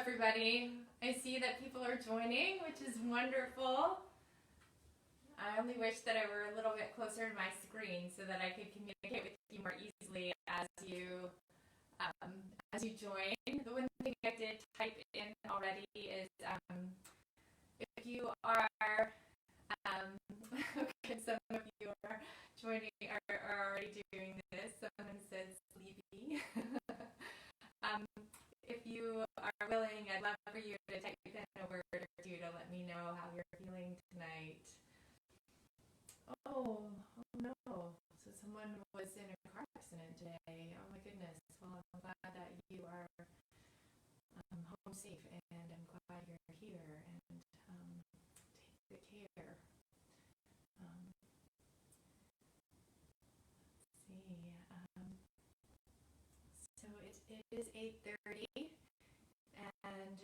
everybody. I see that people are joining, which is wonderful. I only wish that I were a little bit closer to my screen so that I could communicate with you more easily as you join. The one thing I did type in already is if you are okay, some of you are joining are already doing this. Someone says sleepy. If you are willing, I'd love for you to type in a word or two to let me know how you're feeling tonight. Oh no. So someone was in a car accident today. Oh my goodness. Well, I'm glad that you are home safe, and I'm glad you're here, and take good care. Let's see. So it is 8:30, and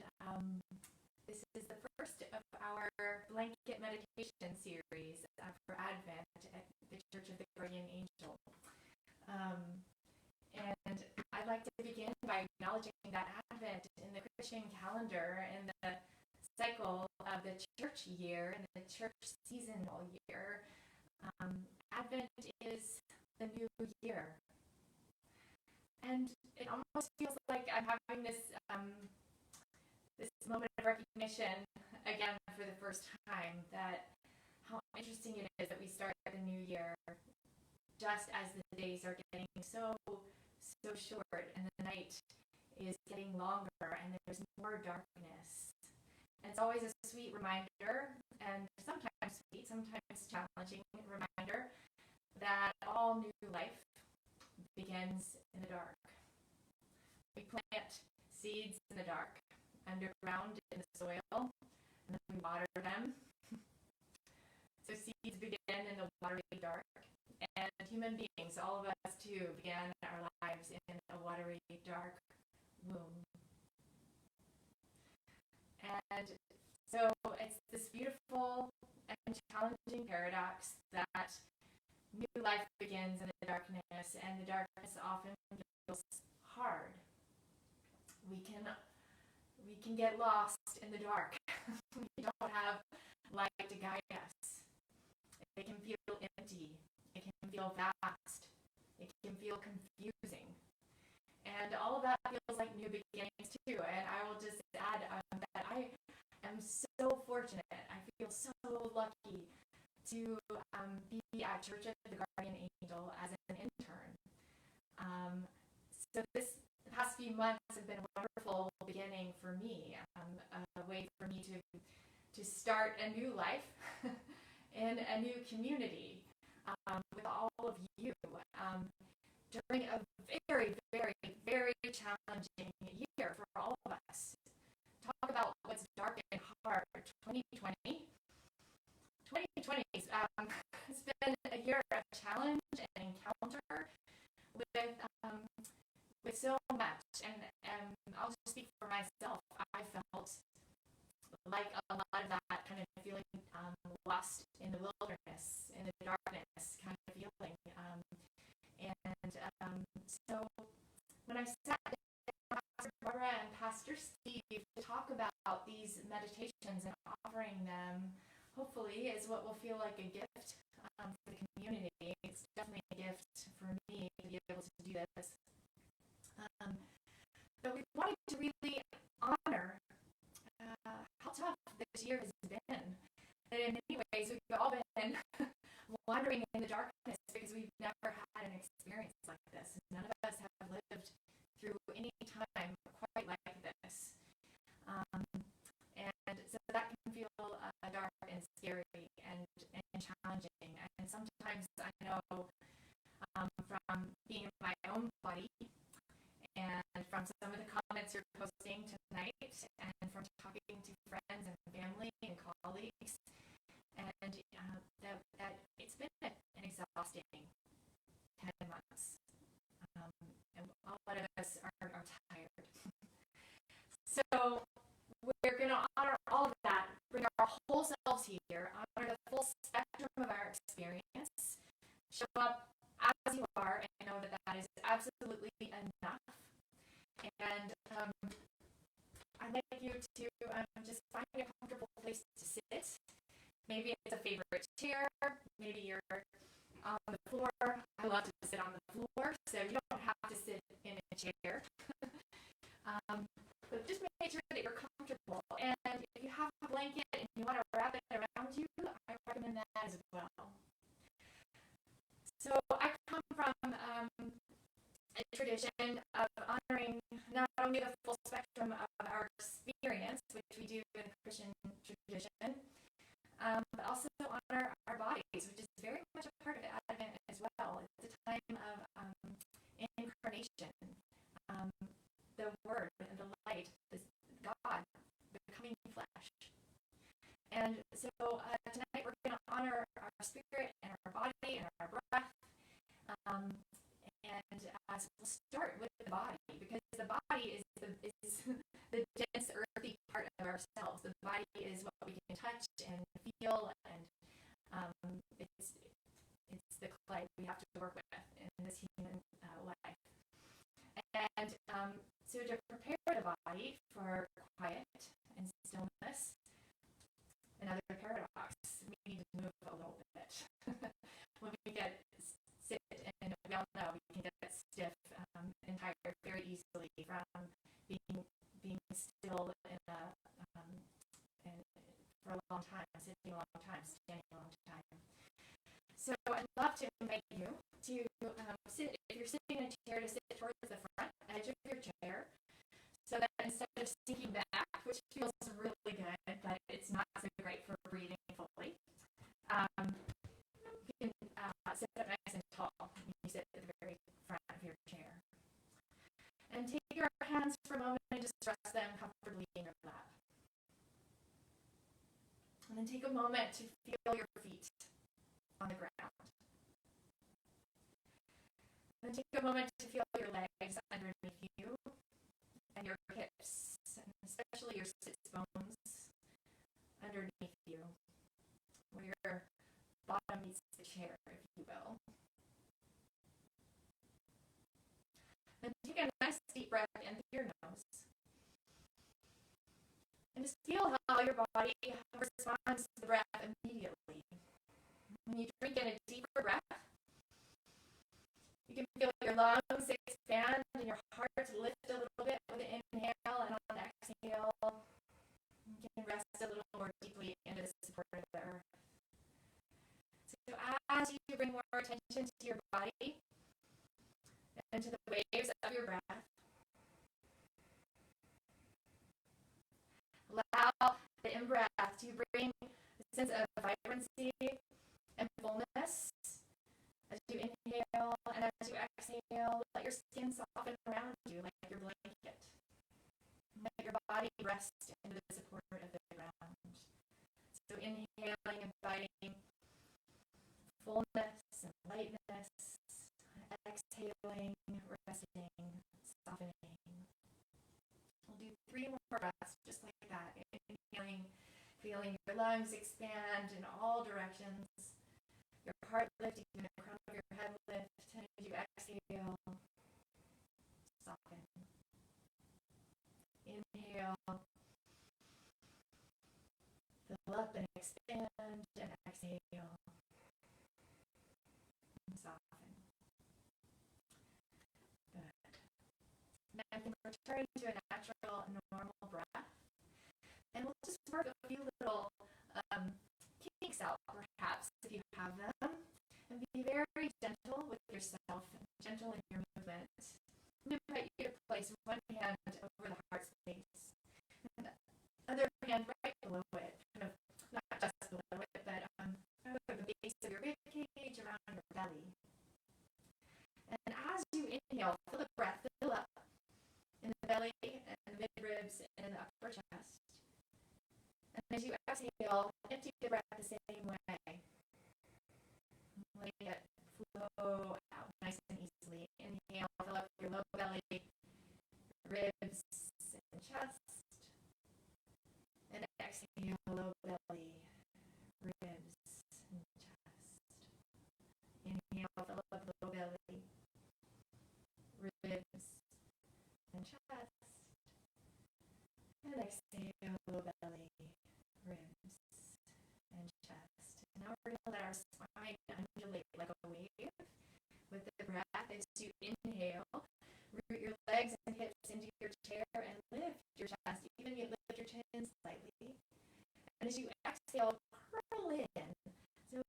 this is the first of our blanket meditation series for Advent at the Church of the Guardian Angel. And I'd like to begin by acknowledging that Advent in the Christian calendar and the cycle of the church year and the church seasonal year, Advent is the new year. And it almost feels like I'm having this moment of recognition again for the first time, that how interesting it is that we start the new year just as the days are getting so short and the night is getting longer and there's more darkness. And it's always a sweet reminder, and sometimes sweet, sometimes challenging reminder, that all new life begins in the dark. We plant seeds in the dark, underground in the soil, and then we water them. So seeds begin in the watery dark, and human beings, all of us too, began our lives in a watery dark womb. And so it's this beautiful and challenging paradox that new life begins in the darkness, and the darkness often feels hard. We can get lost in the dark. We don't have light to guide us. It can feel empty. It can feel vast. It can feel confusing. And all of that feels like new beginnings too. And I will just add that I am so fortunate. I feel so lucky to be at Church of the Guardian Angel as an intern. So the past few months have been a wonderful beginning for me, a way for me to start a new life in a new community with all of you during a very, very, very challenging year for all of us. Talk about what's dark and hard. 2020 has been a year of challenge and encounter with so much, and I'll just speak for myself. I felt like a lot of that kind of feeling lost in the wilderness, in the darkness kind of feeling. So when I sat with Pastor Barbara and Pastor Steve to talk about these meditations and offering them, hopefully is what will feel like a gift for the community. It's definitely a gift for me to be able to do this. But we wanted to really honor how tough this year has been. And in many ways, we've all been wandering in the darkness because we've never had an experience like this. None of us have lived through any time quite like this. And so that can feel dark and scary and challenging. And sometimes I know from being in my own body and from some of the comments you're posting tonight and from talking to friends and family and colleagues, and that it's been an exhausting 10 months. And a lot of us are tired. So we're going to honor all of that, bring our whole selves here, honor the full spectrum of our experience, show up as you are, and know that that is absolutely enough. And I'd I'd like you to just find a comfortable place to sit. Maybe it's a favorite chair. Maybe you're on the floor. I love to sit on the floor, so you don't have to sit in a chair. But just make sure that you're comfortable. And if you have a blanket and you want to wrap it around you, I recommend that as well. So I come from a tradition of honoring not only the full spectrum of our experience, which we do in the Christian tradition, but also honor our bodies, which is very much a part of Advent as well. It's a time of incarnation, the Word and the light, God becoming flesh. And so tonight we're going to honor our spirit and our body and our breath. And we'll start with the body, because the body is the dense, earthy part of ourselves. The body is what we can touch and feel, and it's the clay we have to work with in this human life. And so to prepare the body for quiet and stillness, another paradox, we need to move a little bit. When we sit, and we all know we can get stiff and tired very easily from being still for a long time, sitting a long time, standing a long time. So I'd love to invite you to sit, if you're sitting in a chair, to sit towards the front edge of your chair, so that instead of sinking back, which feels really good, but it's not so great for breathing fully, you can sit up nice and tall. You sit at the very front of your chair. And take your hands for a moment and just rest them comfortably in your lap. And then take a moment to feel your feet on the ground. And then take a moment to feel your legs underneath you and your hips, and especially your sits bones underneath you, where your bottom meets the chair, if you will. Then take a nice deep breath in through your nose. And just feel how your body responds to the breath immediately. When you drink in a deeper breath, you can feel your lungs expand and your heart lift a little bit with an inhale, and on an exhale, you can rest a little more deeply into the support of the earth. So as you bring more attention to your body and to the waves of your breath, allow the in-breath to bring a sense of vibrancy and fullness as you inhale, and as you exhale, let your skin soften around you like your blanket. Let your body rest into the support of the ground. So inhaling, inviting fullness and lightness, exhaling, resting, softening. We'll do 3 more breaths just like that. Inhaling, feeling your lungs expand in all directions, your heart lifting, and the crown of your head lift, and as you exhale, soften. Inhale, fill up and expand, and exhale, and soften. Good. Now you can return to a natural, normal breath, and we'll just work a few little kinks out, perhaps, if you have them, and be very gentle with yourself, and gentle in your movement. I invite you to place one hand over the heart space, and the other hand right below it, kind of not just below it, but over the base of your rib cage, around your belly. And as you inhale, feel the breath fill up in the belly and the mid-ribs and in the upper chest. And as you exhale, empty the breath the same way. Letting it flow out nice and easily. Inhale, fill up your low belly, ribs, and chest. And exhale, low belly, ribs, and chest. Inhale, fill up low belly, ribs, and chest. And exhale, low belly, ribs, and chest. And now we're going to let our spine undulate like a wave with the breath as you inhale. Root your legs and hips into your chair and lift your chest. Even you lift your chin slightly. And as you exhale, curl in. So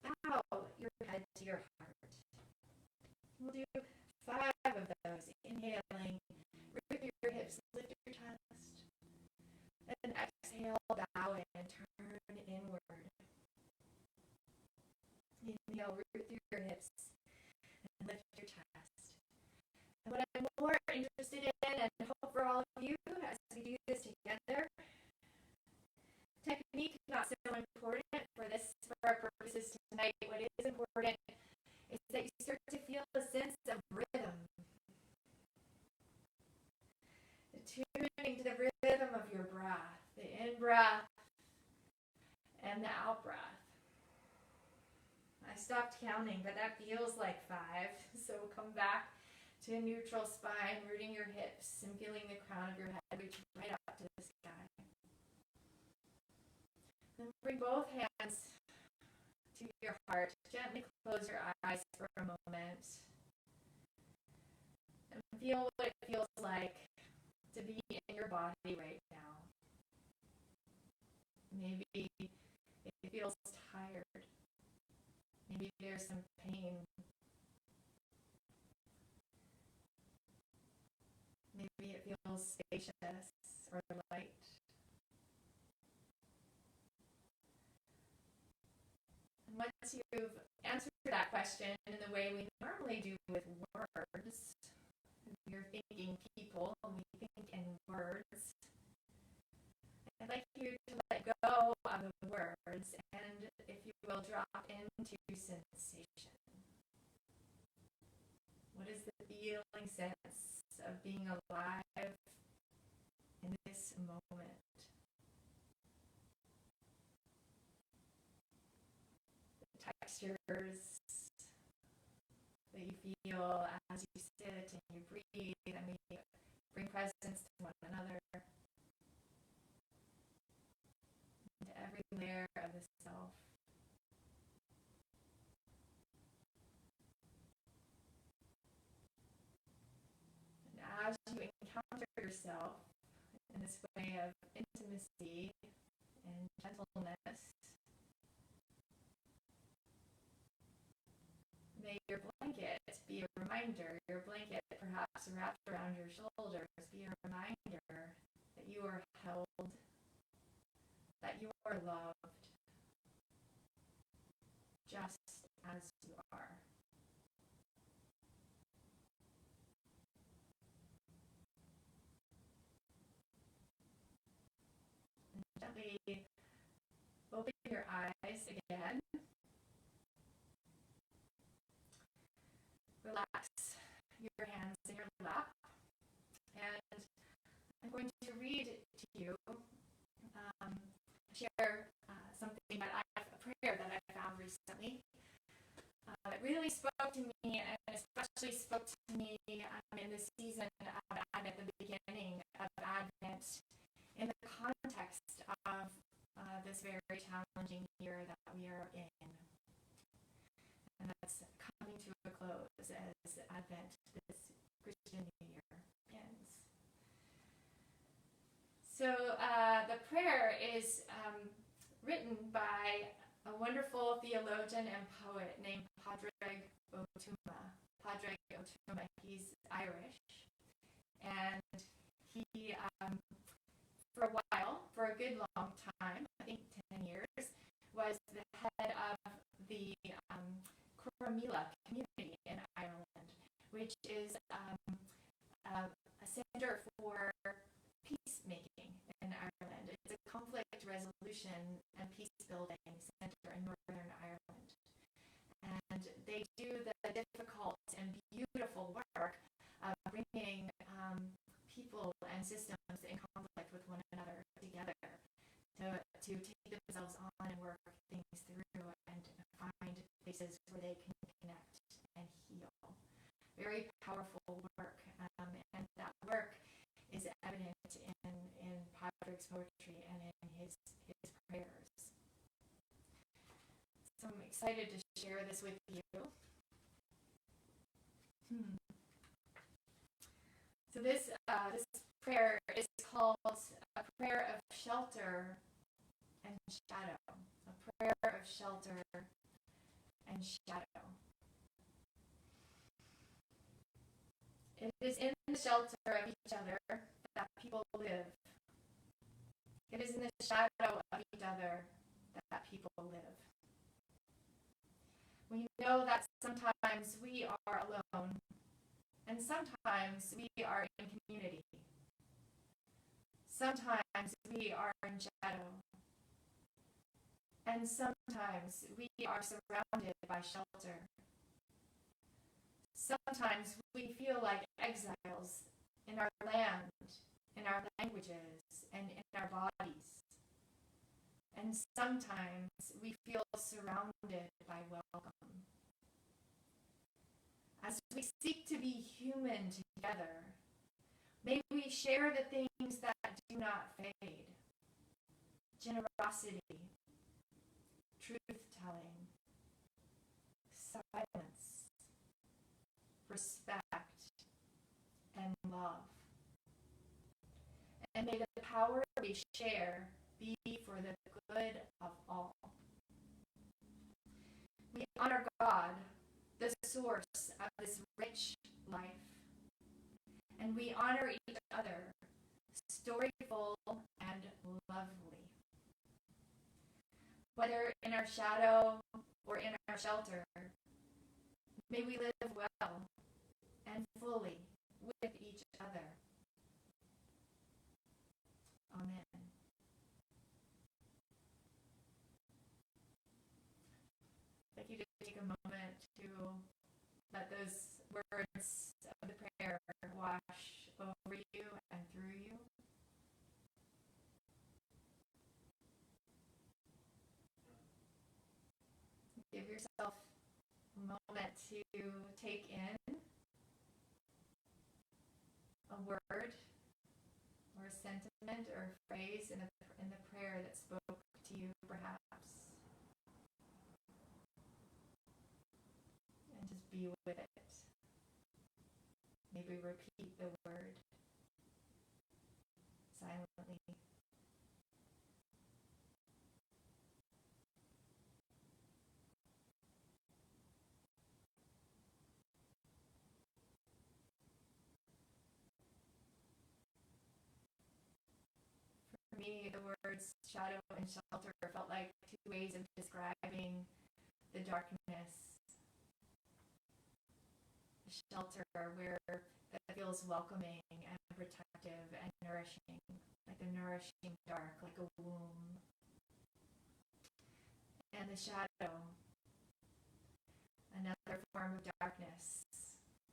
bow your head to your heart. We'll do 5 of those. Inhaling, root your hips, lift your chest. And exhale, bow in, turn inward. Inhale, root through your hips and lift your chest. And what I'm more interested in, and hope for all of you as we do this together, technique not so important for our purposes tonight. What is important is that you start to feel a sense of rhythm. Tuning to the rhythm of your breath, the in-breath and the out-breath. I stopped counting, but that feels like 5. So come back to a neutral spine, rooting your hips and feeling the crown of your head reach right up to the sky. Then bring both hands to your heart. Gently close your eyes for a moment. And feel what it feels like to be in your body right now. Maybe it feels tired. Maybe there's some pain. Maybe it feels spacious or light. And once you've answered that question in the way we normally do with words, you're thinking people and we think in words, I'd like you to let go of the words and, if you will, drop into sensation. What is the feeling sense of being alive in this moment? The textures that you feel as you sit and you breathe and we bring presence to one another, into every layer of the self. And as you encounter yourself in this way of intimacy and gentleness, may your blanket be a reminder, your blanket perhaps wrapped around your shoulders, be a reminder that you are held, that you are loved, just as you are. And gently open your eyes again. Relax your hands in your lap, and I'm going to read to you, share something that a prayer that I found recently. It really spoke to me, and especially spoke to me in the season of Advent, the beginning of Advent, in the context of this very challenging year that we are in. And that's coming to a close as Advent, this Christian New Year, ends. So the prayer is written by a wonderful theologian and poet named Padraig Ó Tuama. Padraig Ó Tuama, he's Irish. And he, for a while, for a good long time, I think 10 years, was the head of the Coromila community in Ireland, which is a center for peacemaking in Ireland. It's a conflict resolution and peace building center in Northern Ireland. And they do the difficult and beautiful work of bringing people and systems in conflict with one another together to take themselves on and work things through and find places where they can connect and heal. Very powerful work, and that work is evident in Patrick's poetry and in his prayers. So I'm excited to share this with you. So this prayer is called a prayer of shelter and shadow. A prayer of shelter and shadow. It is in the shelter of each other that people live. It is in the shadow of each other that people live. We know that sometimes we are alone, and sometimes we are in community. Sometimes we are in shadow, and sometimes we are surrounded by shelter. Sometimes we feel like exiles in our land, in our languages, and in our bodies. And sometimes we feel surrounded by welcome. As we seek to be human together, may we share the things that do not fade. Generosity, truth-telling, silence, respect, and love. And may the power we share be for the good of all. We honor God, the source of this rich life. And we honor each other, storyful and lovely. Whether in our shadow or in our shelter, may we live well and fully with each other. Amen. I'd like you to take a moment to let those words of the prayer wash over you and through you. Give yourself a moment to take in a word or a sentiment or a phrase in the prayer that spoke to you, perhaps. And just be with it. Maybe repeat the word silently. For me, the words shadow and shelter felt like two ways of describing the darkness. The shelter where that feels welcoming and protective and nourishing, like a nourishing dark, like a womb. And the shadow, another form of darkness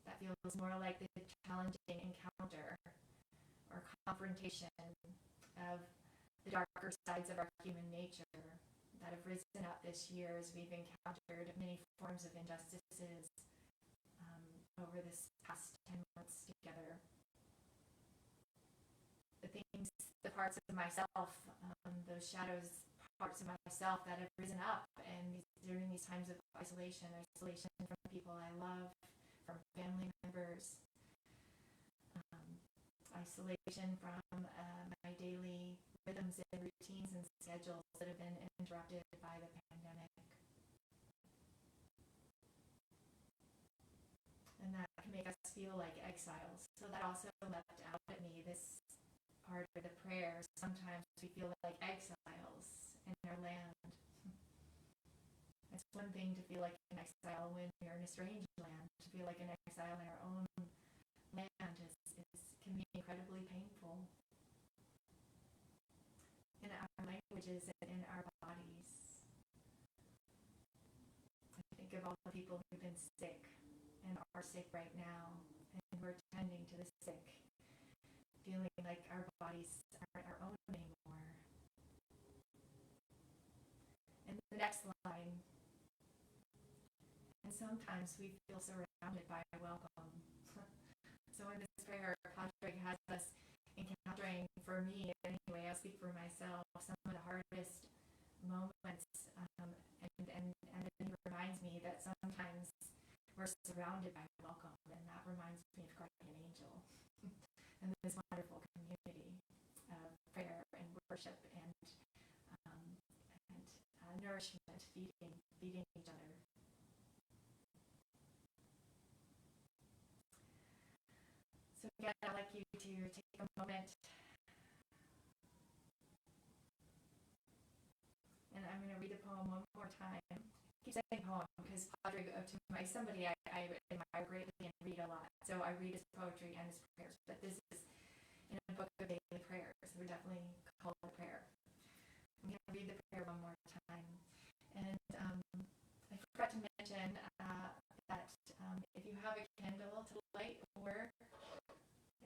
that feels more like the challenging encounter or confrontation of the darker sides of our human nature that have risen up this year as we've encountered many forms of injustices over this past 10 months together. The parts of myself, those shadows, parts of myself that have risen up and during these times of isolation from people I love, from family members, isolation from my daily rhythms and routines and schedules that have been interrupted by the pandemic. And that can make us feel like exiles. So that also leapt out at me, this part of the prayer. Sometimes we feel like exiles in our land. It's one thing to feel like an exile when you're in a strange land. To feel like an exile in our own land can be incredibly painful. In our languages and in our bodies. I think of all the people who've been sick and are sick right now, and we're tending to the sick, feeling like our bodies aren't our own anymore. And the next line, and sometimes we feel surrounded by welcome. So in this prayer, Patrick has us encountering, for me anyway, I'll speak for for myself some of the hardest moments, and then he reminds me that sometimes we're surrounded by welcome, and that reminds me of Guardian Angel and this wonderful community of prayer and worship and nourishment, feeding each other. So again, I'd like you to take a moment, and I'm going to read the poem one more time. I keep saying poem because Padre is somebody I admire greatly and read a lot. So I read his poetry and his prayers, but this is in a book of daily prayers. So we're definitely called a prayer. I'm going to read the prayer one more time. And I forgot to mention that if you have a candle to light, or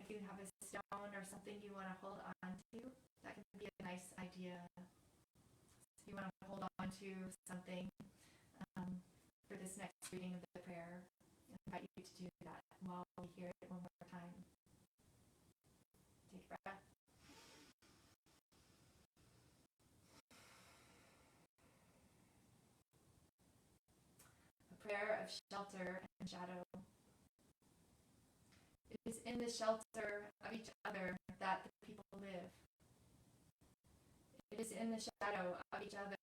if you have a stone or something you want to hold on to, that can be a nice idea. If you want to hold on to something for this next reading of the prayer, I invite you to do that while we hear it one more time. Take a breath. A prayer of shelter and shadow. It is in the shelter of each other that the people live. It is in the shadow of each other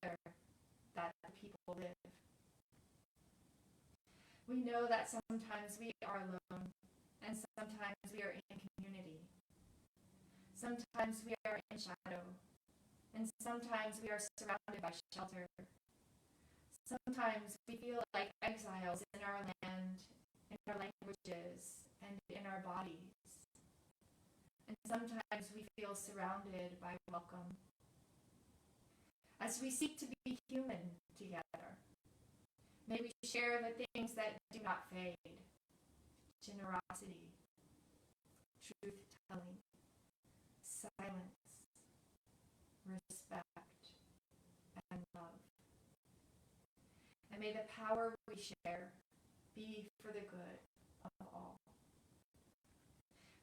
that the people live. We know that sometimes we are alone, and sometimes we are in community. Sometimes we are in shadow, and sometimes we are surrounded by shelter. Sometimes we feel like exiles in our land, in our languages, and in our bodies. And sometimes we feel surrounded by welcome. As we seek to be human together, may we share the things that do not fade: generosity, truth-telling, silence, respect, and love. And may the power we share be for the good of all.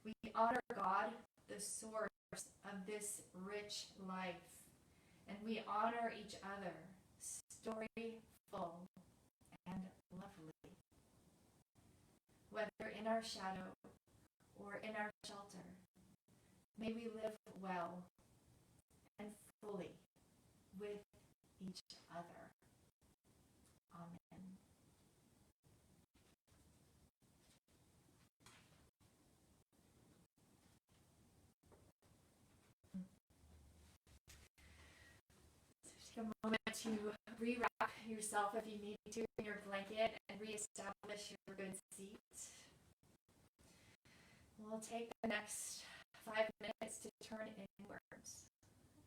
We honor God, the source of this rich life, and we honor each other, storyful and lovely. Whether in our shadow or in our shelter, may we live well and fully with each other. Amen. So take a moment to re-wrap yourself if you need to in your blanket and re-establish your good seat. We'll take the next 5 minutes to turn inwards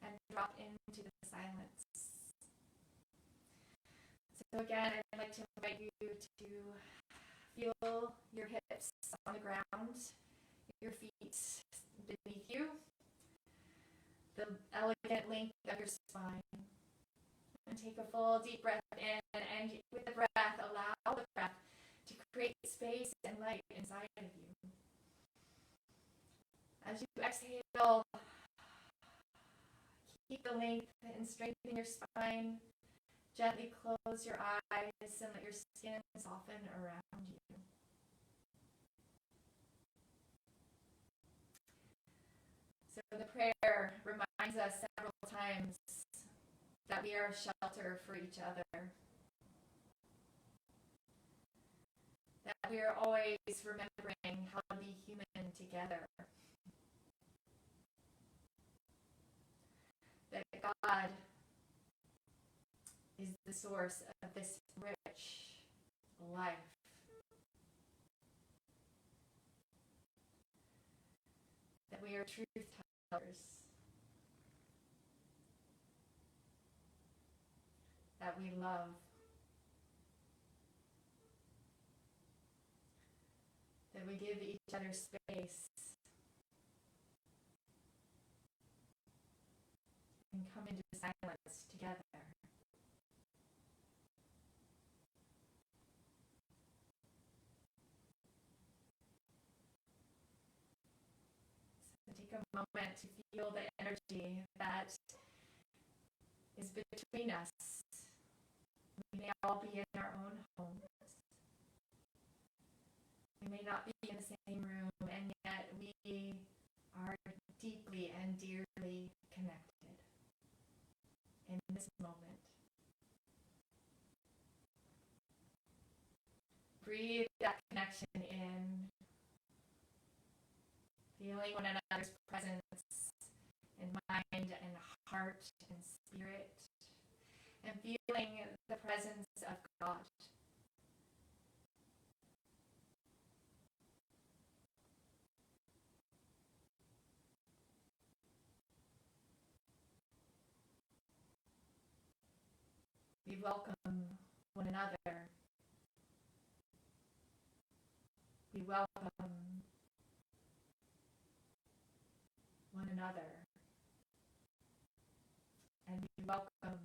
and drop into the silence. So again, I'd like to invite you to feel your hips on the ground, your feet beneath you, the elegant length of your spine. And take a full deep breath in, and with the breath, allow the breath to create space and light inside of you. As you exhale, keep the length and strengthen your spine. Gently close your eyes and let your skin soften around you. So the prayer reminds us several times that we are a shelter for each other. That we are always remembering how to be human together. That God is the source of this rich life. That we are truth tellers. That we love. That we give each other space. And come into silence together. So take take a moment to feel the energy that is between us. We may all be in our own homes. We may not be in the same room, and yet we are deeply and dearly connected in this moment. Breathe that connection in, feeling one another's presence in mind and heart and spirit, and feeling the presence of God. We welcome one another. We welcome one another. And we welcome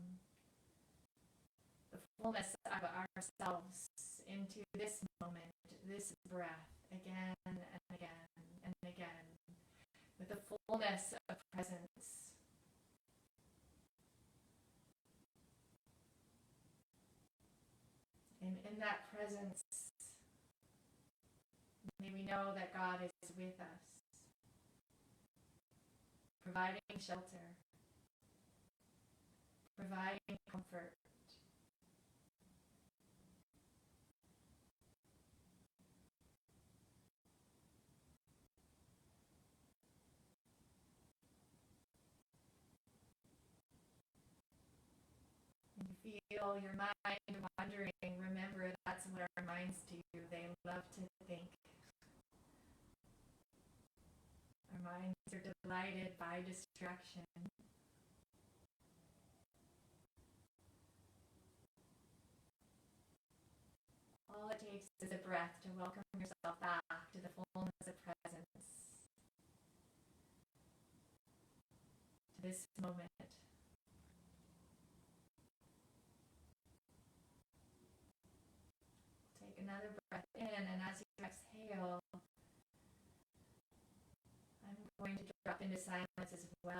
the fullness of ourselves into this moment, this breath, again and again and again, with the fullness of presence. And in that presence, may we know that God is with us, providing shelter, providing comfort. And you feel your mind wandering, remember that's what our minds do. They love to think. Our minds are delighted by distraction. All it takes is a breath to welcome yourself back to the fullness of presence, to this moment. Take another breath in, and as you exhale, I'm going to drop into silence as well.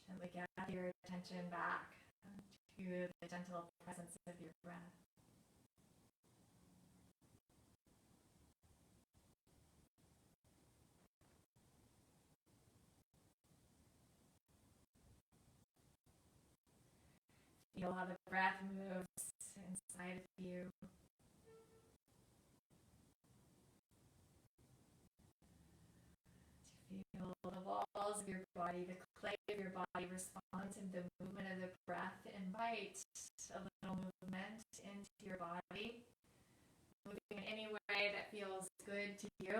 Gently gather your attention back to the gentle presence of your breath. Feel how the breath moves inside of you. Feel the walls of your body, the clay of your body respond to the movement of the breath. Invite a little movement into your body, moving in any way that feels good to you.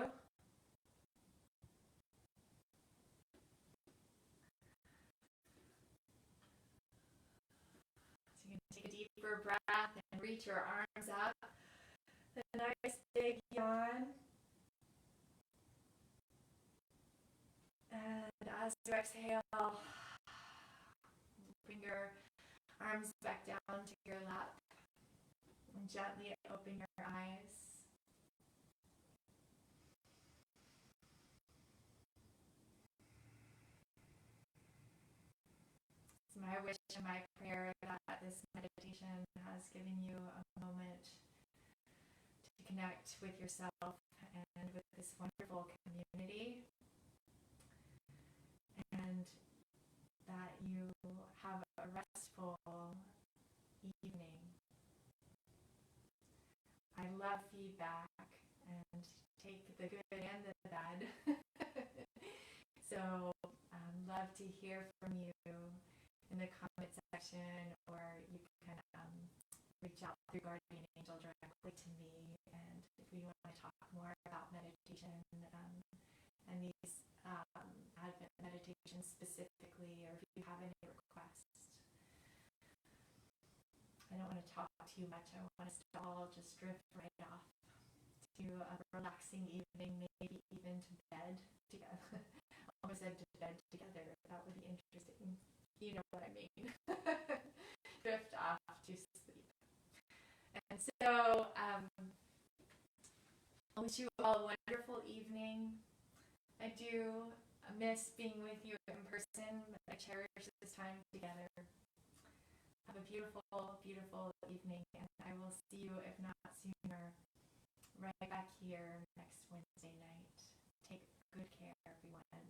So you can take a deeper breath and reach your arms up. A nice big yawn. And as you exhale, bring your arms back down to your lap and gently open your eyes. It's my wish and my prayer that this meditation has given you a moment to connect with yourself and with this wonderful community, and that you have a restful evening. I love feedback and take the good and the bad. So love to hear from you in the comment section, or you can reach out through Guardian Angel directly to me. And if you want to talk more about meditation and these Advent meditations specifically, or if you have any requests. I don't want to talk too much. I want us to all just drift right off to a relaxing evening, maybe even to bed together. I almost said to bed together. That would be interesting. You know what I mean. Drift off to sleep. And so I wish you all a wonderful evening. I do miss being with you in person, but I cherish this time together. Have a beautiful, beautiful evening, and I will see you, if not sooner, right back here next Wednesday night. Take good care, everyone.